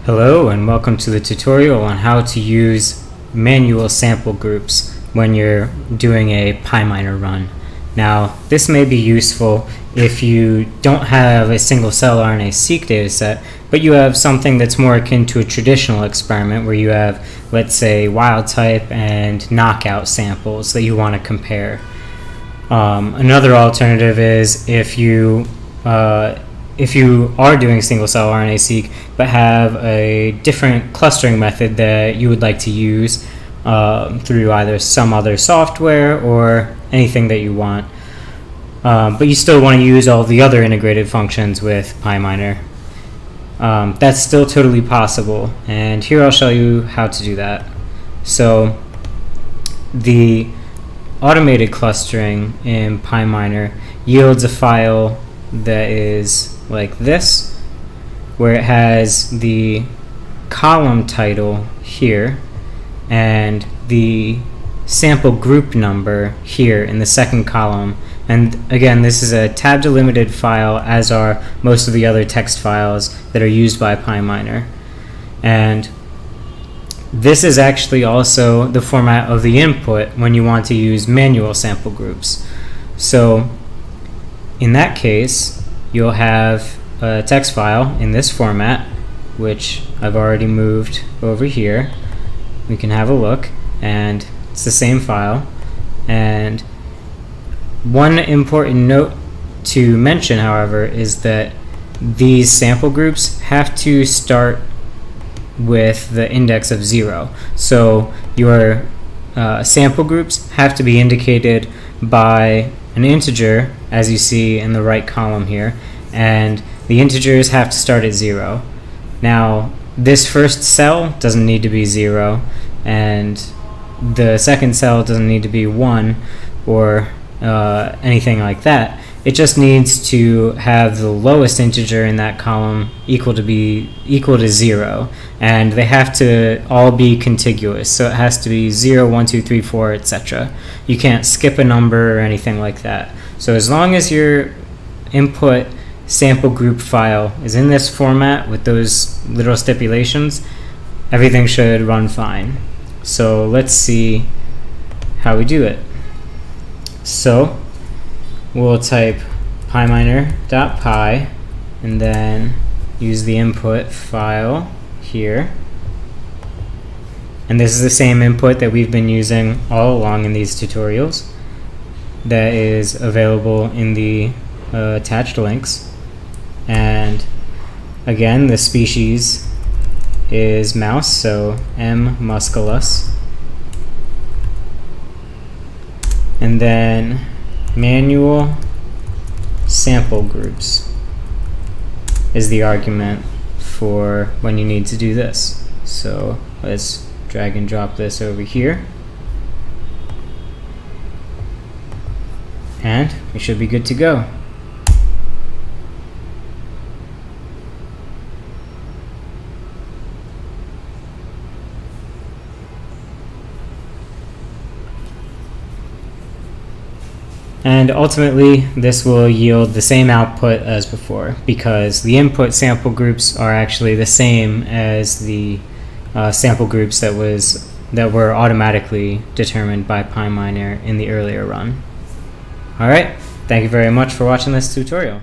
Hello and welcome to the tutorial on how to use manual sample groups when you're doing a PyMINEr run. Now this may be useful if you don't have a single cell RNA-seq dataset, but you have something that's more akin to a traditional experiment where you have, let's say, wild type and knockout samples that you want to compare. Another alternative is if you are doing single-cell RNA-seq but have a different clustering method that you would like to use through either some other software or anything that you want, but you still want to use all the other integrated functions with PyMINEr. That's still totally possible, and here I'll show you how to do that. So the automated clustering in PyMINEr yields a file that is like this, where it has the column title here and the sample group number here in the second column. And again, this is a tab delimited file, as are most of the other text files that are used by PyMINEr. And this is actually also the format of the input when you want to use manual sample groups. So in that case, you'll have a text file in this format, which I've already moved over here. We can have a look, and it's the same file. And one important note to mention, however, is that these sample groups have to start with the index of 0. So your sample groups have to be indicated by an integer, as you see in the right column here, and the integers have to start at 0. Now this first cell doesn't need to be 0, and the second cell doesn't need to be 1 or anything like that. It just needs to have the lowest integer in that column equal to 0, and they have to all be contiguous. So it has to be 0, 1, 2, 3, 4, etc. You can't skip a number or anything like that. So as long as your input sample group file is in this format with those little stipulations, everything should run fine. So let's see how we do it. So we'll type PyMINEr.py and then use the input file here. And this is the same input that we've been using all along in these tutorials that is available in the attached links. And again, the species is mouse, so M. musculus. And then manual sample groups is the argument for when you need to do this. So let's drag and drop this over here, and we should be good to go. And ultimately, this will yield the same output as before, because the input sample groups are actually the same as the sample groups that were automatically determined by PyMINEr in the earlier run. All right, thank you very much for watching this tutorial.